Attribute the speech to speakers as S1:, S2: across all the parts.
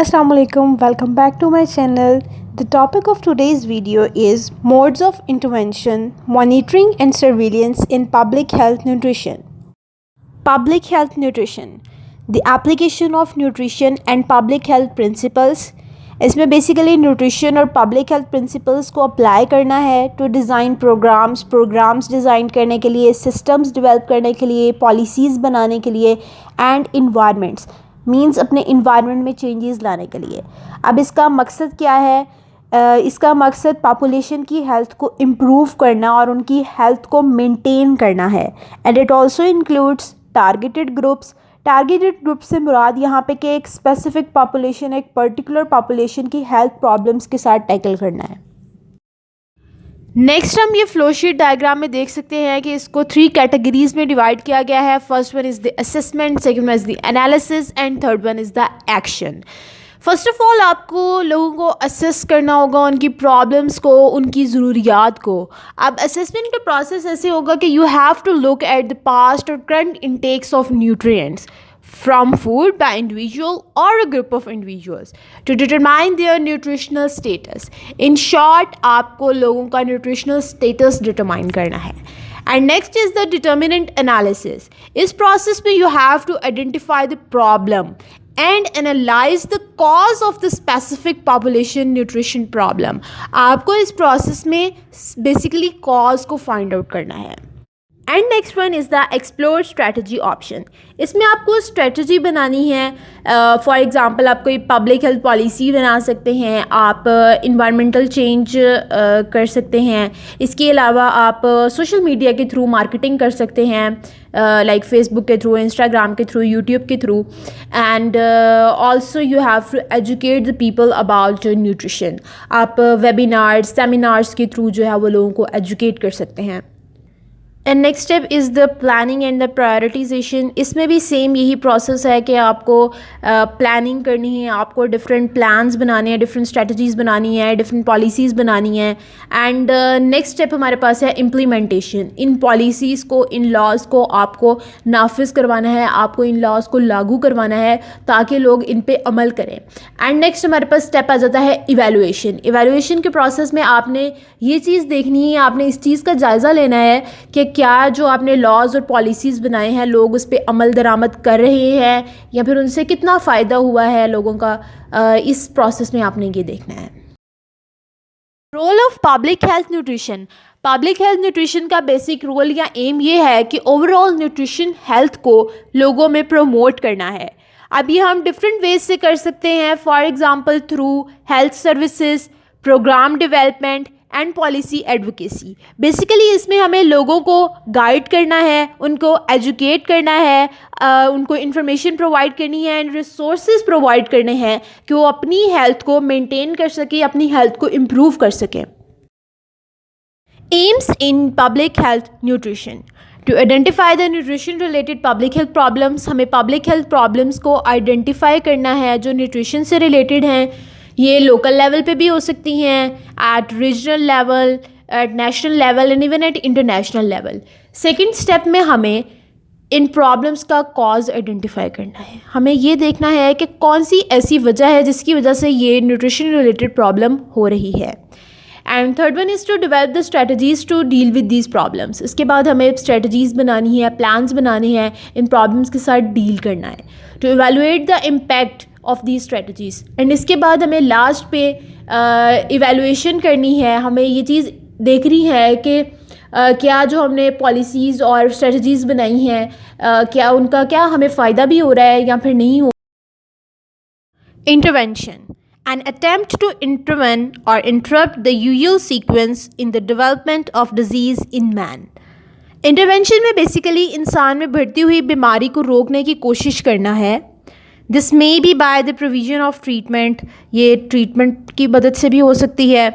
S1: Assalamu alaikum, welcome back to my channel. The topic of today's video is modes of intervention, monitoring and surveillance in public health nutrition. Public health nutrition, the application of nutrition and public health principles. इसमें basically nutrition और public health principles को apply करना है to design programmes design करने के लिए, systems develop करने के लिए, पॉलिसीज़ बनाने के लिए एंड इन्वायरमेंट्स मींस अपने इन्वायरमेंट में चेंजेस लाने के लिए। अब इसका मकसद क्या है? इसका मकसद पॉपुलेशन की हेल्थ को इम्प्रूव करना और उनकी हेल्थ को मेंटेन करना है। And it also includes targeted groups. Targeted group से मुराद यहाँ पे कि एक स्पेसिफिक पॉपुलेशन, एक पर्टिकुलर पॉपुलेशन की हेल्थ प्रॉब्लम्स के साथ टैकल करना है। नेक्स्ट हम ये फ्लोशीट डायग्राम में देख सकते हैं कि इसको 3 कैटेगरीज में डिवाइड किया गया है। First one is the assessment, second one is the analysis and third one is the action. First of all आपको लोगों को असेस करना होगा, उनकी प्रॉब्लम्स को, उनकी ज़रूरियात को। अब असेसमेंट का प्रोसेस ऐसे होगा कि you have to look at the past और current intakes of nutrients from food by individual or a group of individuals to determine their nutritional status. In short, आपको लोगों का nutritional status determine करना है। And next is the determinant analysis. इस process में you have to identify the problem and analyze the cause of the specific population nutrition problem. आपको इस process में basically cause को find out करना है। And next one is the explore strategy option. इसमें आपको स्ट्रैटेजी बनानी है। फॉर एग्ज़ाम्पल आप कोई पब्लिक हेल्थ पॉलिसी बना सकते हैं, आप इन्वायरमेंटल चेंज कर सकते हैं। इसके अलावा आप सोशल मीडिया के थ्रू मार्केटिंग कर सकते हैं, लाइक फेसबुक के थ्रू, इंस्टाग्राम के थ्रू, यूट्यूब के through. And also you have to educate the people about nutrition. आप वेबिनार्स, सेमिनार्स के थ्रू जो है वो लोगों को एजुकेट कर सकते हैं। And next step is the planning and the prioritisation. इसमें भी सेम यही प्रोसेस है कि आपको प्लानिंग करनी है, आपको डिफरेंट प्लान्स बनाने हैं, डिफरेंट स्ट्रेटजीज़ बनानी है, डिफरेंट पॉलिसीज़ बनानी है। एंड नेक्स्ट स्टेप हमारे पास है इम्प्लीमेंटेशन। इन पॉलिसीज़ को, इन लॉज को आपको नाफिज करवाना है, आपको इन लॉज को लागू करवाना है ताकि लोग इन पे अमल करें। एंड नेक्स्ट हमारे पास स्टेप आ जाता है इवैल्यूएशन। इवैल्यूएशन के प्रोसेस में आपने ये चीज़ देखनी है, आपने इस चीज़ का जायज़ा लेना है कि क्या जो आपने लॉज और पॉलिसीज़ बनाए हैं लोग उस पर अमल दरामद कर रहे हैं या फिर उनसे कितना फ़ायदा हुआ है लोगों का। इस प्रोसेस में आपने ये देखना है। Role of public health nutrition. Public health nutrition का बेसिक रोल या एम ये है कि ओवरऑल न्यूट्रिशन हेल्थ को लोगों में प्रमोट करना है। अब ये हम डिफरेंट वेज से कर सकते हैं, for example through health services, programme development and policy advocacy. Basically इसमें हमें लोगों को गाइड करना है, उनको एजुकेट करना है, उनको इन्फॉर्मेशन प्रोवाइड करनी है एंड रिसोर्सेज प्रोवाइड करने हैं कि वो अपनी हेल्थ को मेंटेन कर सके, अपनी हेल्थ को इम्प्रूव कर सकें। Aims in public health nutrition. To identify the nutrition related public health problems, हमें पब्लिक हेल्थ प्रॉब्लम्स को आइडेंटिफाई करना है जो न्यूट्रिशन से रिलेटेड हैं। ये लोकल लेवल पे भी हो सकती हैं, at regional level, at national level and even at international level. Second step में हमें इन प्रॉब्लम्स का कॉज आइडेंटिफाई करना है। हमें ये देखना है कि कौन सी ऐसी वजह है जिसकी वजह से ये न्यूट्रिशन रिलेटेड प्रॉब्लम हो रही है। And third one is to develop the strategies to deal with these problems. इसके बाद हमें स्ट्रेटजीज़ बनानी है, प्लान्स बनाने हैं, इन प्रॉब्लम्स के साथ डील करना है, to evaluate the impact of the strategies. And इसके बाद हमें लास्ट पे इवैल्यूएशन करनी है। हमें ये चीज़ देखनी है कि क्या जो हमने पॉलिसीज़ और स्ट्रेटजीज़ बनाई हैं क्या उनका क्या हमें फ़ायदा भी हो रहा है या फिर नहीं हो। Intervention, an attempt to intervene or interrupt the usual sequence in the development of disease in man. Intervention में बेसिकली इंसान में बढ़ती हुई बीमारी को रोकने की कोशिश करना है। This may be by the provision of treatment. ये ट्रीटमेंट की मदद से भी हो सकती है।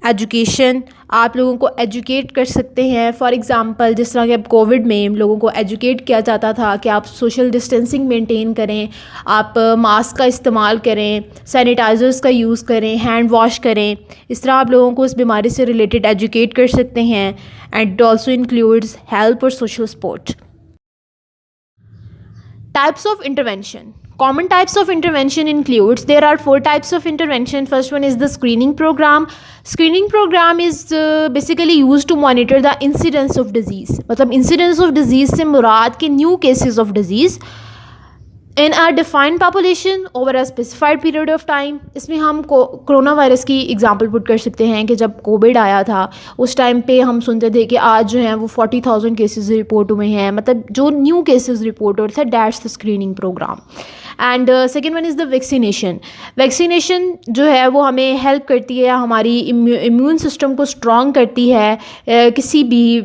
S1: एजुकेशन, आप लोगों को एजुकेट कर सकते हैं। फॉर एग्ज़ाम्पल जिस तरह के अब कोविड में लोगों को एजुकेट किया जाता था कि आप सोशल डिस्टेंसिंग मेंटेन करें, आप मास्क का इस्तेमाल करें, सैनिटाइज़र्स का यूज़ करें, हैंड वॉश करें। इस तरह आप लोगों को इस बीमारी से रिलेटेड एजुकेट कर सकते हैं। And it also includes help और social support. Types of intervention. Common types of intervention includes, there are 4 types of intervention. First one is the screening program. Screening program is basically used to monitor the incidence of disease. मतलब incidence of disease से मुराद के new cases of disease in are defined population over a specified period of time. इसमें हम corona virus की example put कर सकते हैं कि जब कोविड आया था उस टाइम पे हम सुनते थे कि आज जो हैं वो 40,000 केसेस रिपोर्ट हुए हैं, मतलब जो न्यू केसेस रिपोर्ट हो रहे थे, that's the screening programme. And second one is the vaccination. Vaccination जो है वो हमें हेल्प करती है, हमारी इम्यून सिस्टम को स्ट्रॉन्ग करती है किसी भी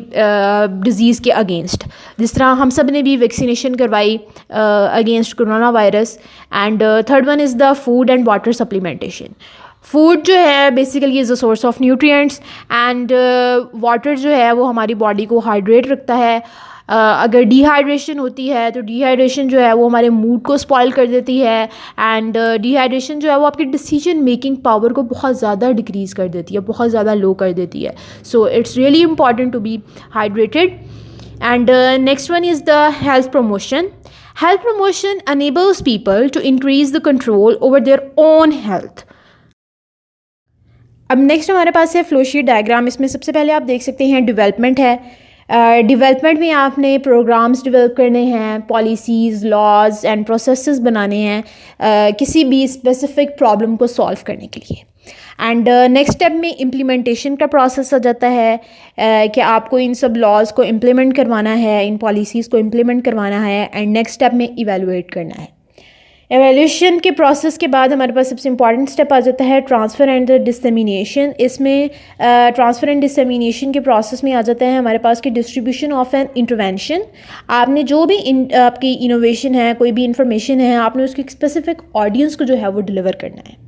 S1: डिज़ीज़ के अगेंस्ट. जिस तरह हम सब ने भी वैक्सीनेशन करवाई against corona virus. And third one is the food and water supplementation. Food जो है basically is a source of nutrients and water जो है वो हमारी बॉडी को हाइड्रेट रखता है. अगर डिहाइड्रेशन होती है तो डिहाइड्रेशन जो है वो हमारे मूड को स्पॉइल कर देती है. एंड डिहाइड्रेशन जो है वो आपकी डिसीजन मेकिंग पावर को बहुत ज़्यादा डिक्रीज़ कर देती है, बहुत ज़्यादा लो कर देती है. So it's really important to be hydrated. And next one is the health promotion. Health promotion enables people to increase the control over their own health. अब नेक्स्ट हमारे पास है फ्लोशीट डायग्राम. इसमें सबसे पहले आप देख सकते हैं डेवलपमेंट है. डेवलपमेंट में आपने प्रोग्राम्स डेवलप करने हैं, पॉलिसीज़, लॉज एंड प्रोसेसेस बनाने हैं किसी भी स्पेसिफिक प्रॉब्लम को सॉल्व करने के लिए. एंड नेक्स्ट स्टेप में इम्प्लीमेंटेशन का प्रोसेस आ जाता है कि आपको इन सब लॉज को इम्प्लीमेंट करवाना है, इन पॉलिसीज़ को इम्प्लीमेंट करवाना है. एंड नेक्स्ट स्टेप में इवेलुएट करना है. एवेल्यूशन के प्रोसेस के बाद हमारे पास सबसे इंपॉर्टेंट स्टेप आ जाता है ट्रांसफ़र एंड डिसमिनेशन. इसमें ट्रांसफ़र एंड डिसमिनेशन के प्रोसेस में आ जाता है हमारे पास कि डिस्ट्रीब्यूशन ऑफ एन इंटरवेंशन. आपने जो भी आपकी इनोवेशन है, कोई भी इंफॉर्मेशन है, आपने उसकी स्पेसिफिक ऑडियंस को जो है वो डिलीवर करना है.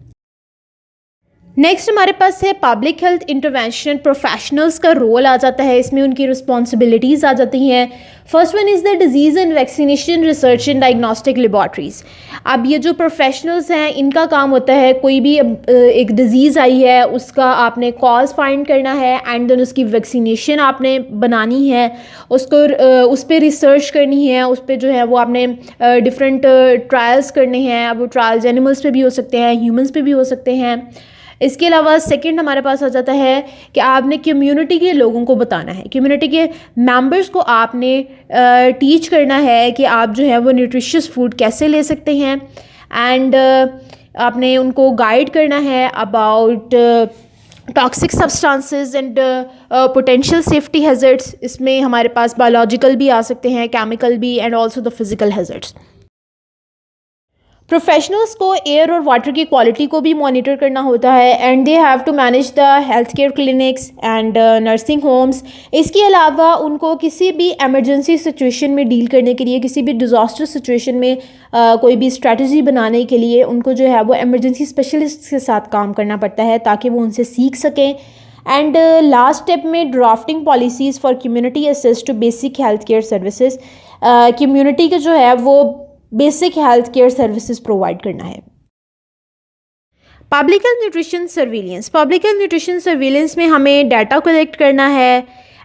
S1: नेक्स्ट हमारे पास है पब्लिक हेल्थ इंटरवेंशन प्रोफेशनल्स का रोल आ जाता है. इसमें उनकी रिस्पॉन्सिबिलिटीज़ आ जाती हैं. First one is the disease and vaccination research and diagnostic laboratories. अब ये जो प्रोफेशनल्स हैं इनका काम होता है, कोई भी एक डिज़ीज़ आई है उसका आपने कॉज फाइंड करना है एंड देन उसकी वैक्सीनेशन आपने बनानी है, उसको उस पर रिसर्च करनी है, उस पर जो है वो आपने डिफरेंट ट्रायल्स करने हैं. अब वो ट्रायल्स एनिमल्स पे भी हो सकते हैं, ह्यूमंस पे भी हो सकते हैं. इसके अलावा सेकंड हमारे पास आ जाता है कि आपने कम्युनिटी के लोगों को बताना है, कम्युनिटी के मेंबर्स को आपने टीच करना है कि आप जो है वो न्यूट्रिशियस फूड कैसे ले सकते हैं. एंड आपने उनको गाइड करना है about toxic substances and potential safety hazards. इसमें हमारे पास बायोलॉजिकल भी आ सकते हैं, केमिकल भी, and also the physical hazards. Professionals को एयर और वाटर की क्वालिटी को भी मॉनिटर करना होता है and they have to manage the health care clinics and nursing homes. इसके अलावा उनको किसी भी एमरजेंसी सिचुएशन में डील करने के लिए, किसी भी डिज़ास्टर सिचुएशन में कोई भी स्ट्रेटजी बनाने के लिए उनको जो है वो एमरजेंसी स्पेशलिस्ट के साथ काम करना पड़ता है ताकि वो उनसे सीख सकें. एंड लास्ट स्टेप में drafting policies for community assist to basic health care services. Community के जो है वो basic health care services provide करना है. Public health nutrition surveillance. Public health nutrition surveillance में हमें डाटा कलेक्ट करना है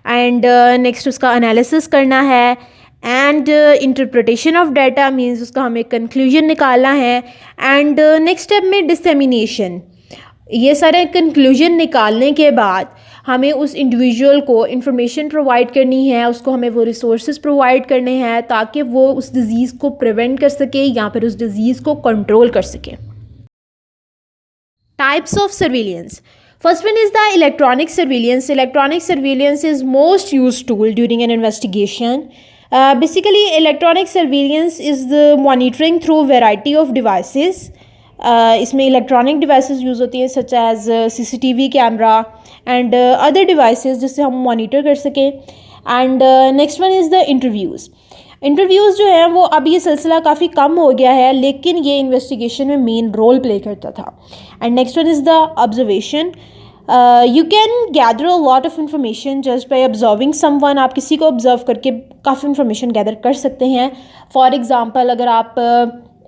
S1: एंड नेक्स्ट उसका एनालिसिस करना है and interpretation of data means उसका हमें कंक्लूजन निकालना है. एंड नेक्स्ट स्टेप में डिसेमिनेशन. ये सारे कंक्लूजन निकालने के बाद हमें उस इंडिविजुअल को इंफॉर्मेशन प्रोवाइड करनी है, उसको हमें वो रिसोर्सेज प्रोवाइड करने हैं ताकि वो उस डिज़ीज़ को प्रिवेंट कर सके या फिर उस डिज़ीज़ को कंट्रोल कर सके. Types of surveillance. First one is the electronic surveillance. Electronic surveillance is most used tool during an investigation. Basically electronic surveillance is the monitoring through variety of devices. इसमें electronic devices use होती हैं such as CCTV camera and other devices जिससे हम monitor कर सकें. And next one is the interviews. Interviews जो है वो अब ये सिलसिला काफ़ी कम हो गया है लेकिन ये इन्वेस्टिगेशन में मेन रोल प्ले करता था. And next one is the observation. You can gather a lot of information just by observing someone. आप किसी को ऑब्जर्व करके काफ़ी इंफॉर्मेशन गैदर कर सकते हैं. फॉर एग्ज़ाम्पल अगर आप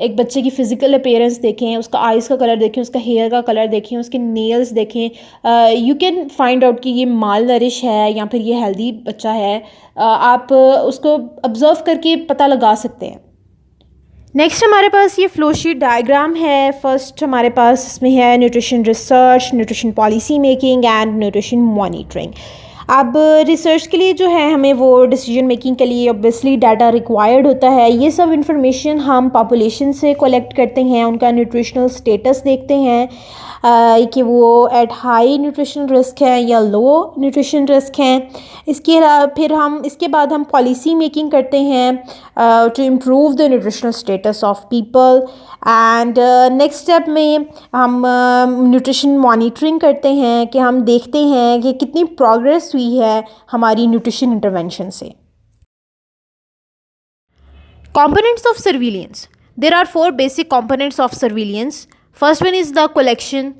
S1: एक बच्चे की फ़िज़िकल अपीयरेंस देखें, उसका आइज़ का कलर देखें, उसका हेयर का कलर देखें, उसके नेल्स देखें, यू कैन फाइंड आउट कि ये माल नरिश है या फिर ये हेल्दी बच्चा है. आप उसको ऑब्ज़र्व करके पता लगा सकते हैं. नेक्स्ट हमारे पास ये फ्लो शीट डायग्राम है। फर्स्ट हमारे पास इसमें है nutrition research, nutrition policy making and nutrition monitoring. अब रिसर्च के लिए जो है हमें वो डिसीजन मेकिंग के लिए ऑब्वियसली डाटा रिक्वायर्ड होता है। ये सब इंफॉर्मेशन हम पॉपुलेशन से कलेक्ट करते हैं, उनका न्यूट्रिशनल स्टेटस देखते हैं कि वो एट हाई न्यूट्रिशन रिस्क है या लो न्यूट्रिशन रिस्क हैं। इसके बाद हम पॉलिसी मेकिंग करते हैं to improve the nutritional status of people. And next step में हम न्यूट्रिशन मॉनिटरिंग करते हैं कि हम देखते हैं कि कितनी प्रोग्रेस हुई है हमारी न्यूट्रिशन इंटरवेंशन से। Components of surveillance. There are four basic components of surveillance. First one is the collection.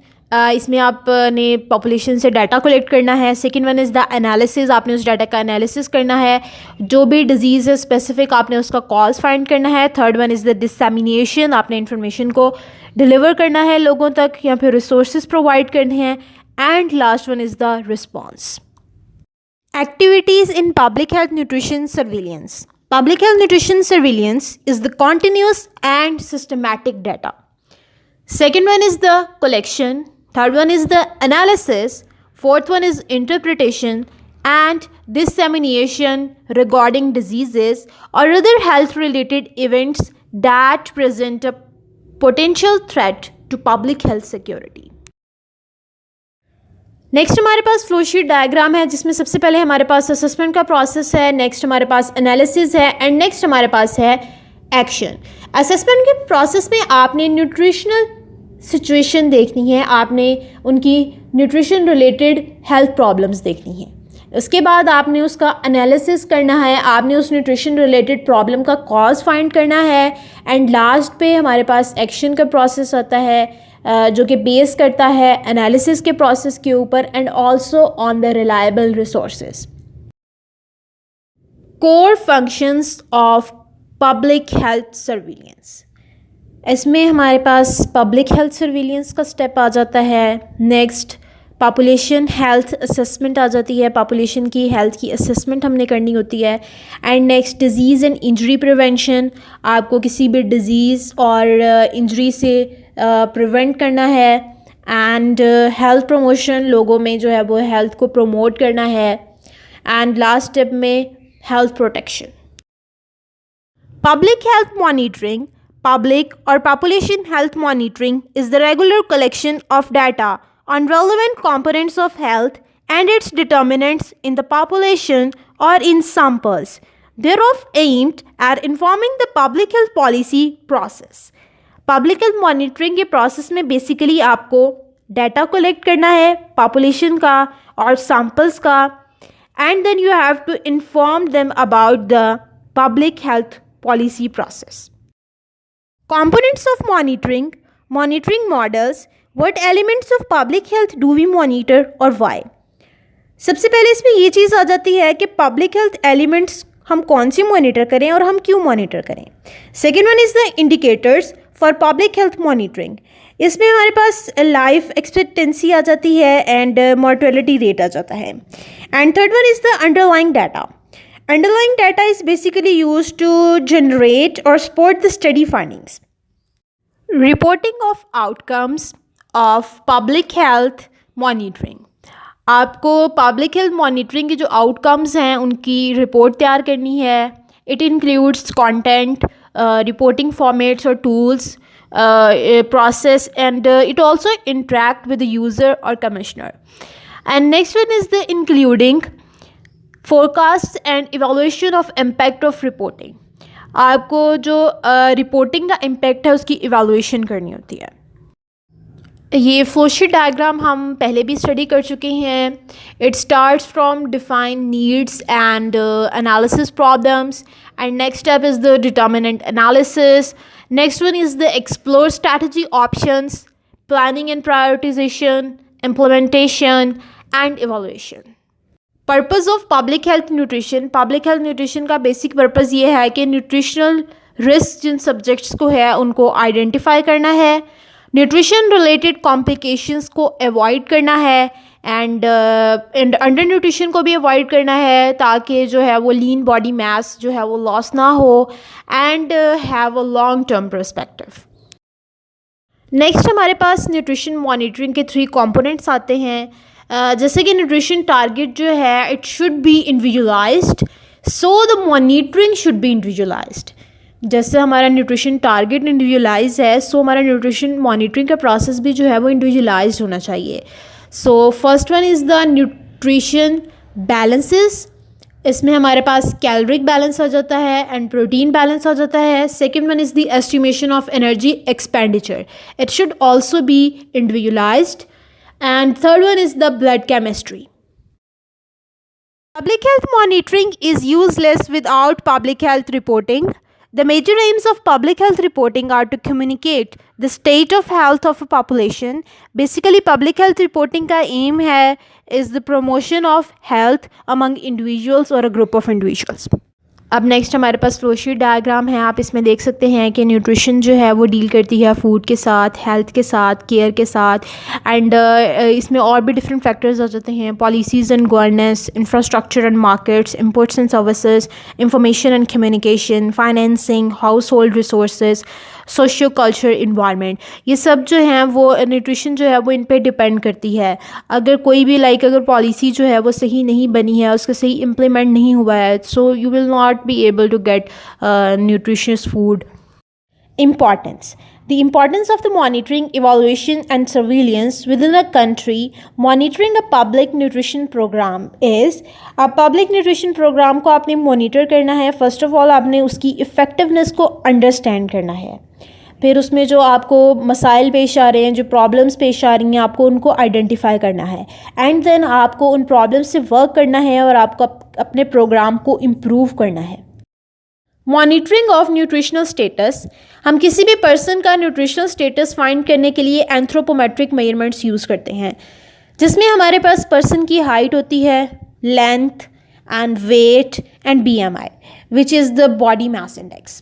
S1: इसमें आपने पॉपुलेशन से डाटा कलेक्ट करना है। Second one is the analysis, आपने उस डाटा का एनालिसिस करना है। जो भी डिजीज़ है स्पेसिफिक आपने उसका कॉज फाइंड करना है। थर्ड वन इज़ द डिसैमिनेशन, आपने इन्फॉर्मेशन को डिलीवर करना है लोगों तक या फिर रिसोर्सेज प्रोवाइड करने हैं। And last one is the response. Activities in public health nutrition surveillance. Public health nutrition surveillance is the continuous and systematic data. Second one is the collection. Third one is the analysis. Fourth one is interpretation and dissemination regarding diseases or other health related events that present a potential threat to public health security. Next हमारे पास flow sheet diagram है जिसमें सबसे पहले हमारे पास assessment का process है, next हमारे पास analysis है एंड नेक्स्ट हमारे पास है एक्शन। असेसमेंट के प्रोसेस में आपने न्यूट्रिशनल सिचुएशन देखनी है, आपने उनकी न्यूट्रिशन रिलेटेड हेल्थ प्रॉब्लम्स देखनी है। उसके बाद आपने उसका एनालिसिस करना है, आपने उस न्यूट्रिशन रिलेटेड प्रॉब्लम का कॉज फाइंड करना है एंड लास्ट पे हमारे पास एक्शन का प्रोसेस आता है जो कि बेस करता है एनालिसिस के प्रोसेस के ऊपर and also on the reliable resources. Core functions of public health surveillance, इसमें हमारे पास पब्लिक हेल्थ सर्विलेंस का स्टेप आ जाता है। नेक्स्ट पॉपुलेशन हेल्थ असेसमेंट आ जाती है, पॉपुलेशन की हेल्थ की असेसमेंट हमने करनी होती है। And next disease and injury prevention, आपको किसी भी डिज़ीज़ और इंजरी से प्रिवेंट करना है। एंड हेल्थ प्रमोशन, लोगों में जो है वो हेल्थ को प्रमोट करना है। एंड लास्ट स्टेप में health protection. Public health monitoring, public or population health monitoring is the regular collection of data on relevant components of health and its determinants in the population or in samples, thereof aimed at informing the public health policy process. Public health monitoring के process में basically आपको data collect करना है population का और samples का and then you have to inform them about the public health policy process. Components of monitoring, monitoring models, what elements of public health do we monitor और why? सबसे पहले इसमें ये चीज़ आ जाती है कि पब्लिक हेल्थ एलिमेंट्स हम कौन सी मॉनिटर करें और हम क्यों मॉनिटर करें। Second one is the indicators for public health monitoring, इसमें हमारे पास लाइफ एक्सपेक्टेंसी आ जाती है एंड मॉर्टेलिटी रेट आ जाता है। And third one is the underlying data. Underlying data is basically used to generate or support the study findings. Reporting of outcomes of public health monitoring. आपको public health monitoring के जो outcomes हैं उनकी report तैयार करनी है। It includes content, reporting formats or tools, process and it also interact with the user or commissioner. And next one is the including forecast and evaluation of impact of reporting, आपको जो reporting का impact है उसकी evaluation करनी होती है। ये flowsheet diagram हम पहले भी स्टडी कर चुके हैं। It starts from define needs and analysis problems and next step is the determinant analysis. Next one is the explore strategy options, planning and prioritisation, implementation and evaluation. Purpose of public health nutrition, public health nutrition का basic purpose ये है कि nutritional risk जिन subjects को है उनको identify करना है, nutrition related complications को अवॉइड करना है एंड अंडर न्यूट्रिशन को भी अवॉइड करना है ताकि जो है वो लीन बॉडी मास जो है वो लॉस ना हो and have a long term perspective. Next हमारे पास न्यूट्रिशन मॉनिटरिंग के 3 कंपोनेंट्स आते हैं। जैसे कि न्यूट्रिशन टारगेट जो है it should be individualised, so the monitoring should be individualised. जैसे हमारा न्यूट्रिशन टारगेट इंडिविजुअलाइज है, सो हमारा न्यूट्रिशन मॉनिटरिंग का प्रोसेस भी जो है वो इंडिविजुअलाइज्ड होना चाहिए। So first one is the nutrition balances. इसमें हमारे पास कैलोरिक बैलेंस आ जाता है एंड प्रोटीन बैलेंस आ जाता है। Second one is the estimation of energy expenditure, it should also be individualised. And third one is the blood chemistry. Public health monitoring is useless without public health reporting. The major aims of public health reporting are to communicate the state of health of a population. Basically, public health reporting का aim है is the promotion of health among individuals or a group of individuals. अब next हमारे पास flowsheet diagram है। आप इसमें देख सकते हैं कि न्यूट्रिशन जो है वो डील करती है फूड के साथ, हेल्थ के साथ, केयर के साथ एंड इसमें और भी डिफरेंट फैक्टर्स आ जाते हैं, policies and governance, infrastructure and markets, imports and services, information and communication, financing, house hold resources, socio culture environment. ये सब जो हैं वो न्यूट्रिशन जो है वो इन पे डिपेंड करती है। अगर कोई भी अगर पॉलिसी जो है वो सही नहीं बनी है, उसका सही इम्प्लीमेंट नहीं हुआ है, so you will not be able to get nutritious food. Importance. The importance of the monitoring, evaluation and surveillance within a country. Monitoring a public nutrition program is, अब public nutrition program को आपने monitor करना है। First of all आपने उसकी effectiveness को understand करना है, फिर उसमें जो आपको मसाइल पेश आ रहे हैं, जो प्रॉब्लम्स पेश आ रही हैं, आपको उनको आइडेंटिफाई करना है एंड देन आपको उन प्रॉब्लम्स से वर्क करना है और आपको अपने प्रोग्राम को इम्प्रूव करना है। मॉनिटरिंग ऑफ न्यूट्रिशनल स्टेटस, हम किसी भी पर्सन का न्यूट्रिशनल स्टेटस फाइंड करने के लिए एंथ्रोपोमेट्रिक मेजरमेंट्स यूज़ करते हैं, जिसमें हमारे पास पर्सन की हाइट होती है, length and weight and BMI which is the body mass index.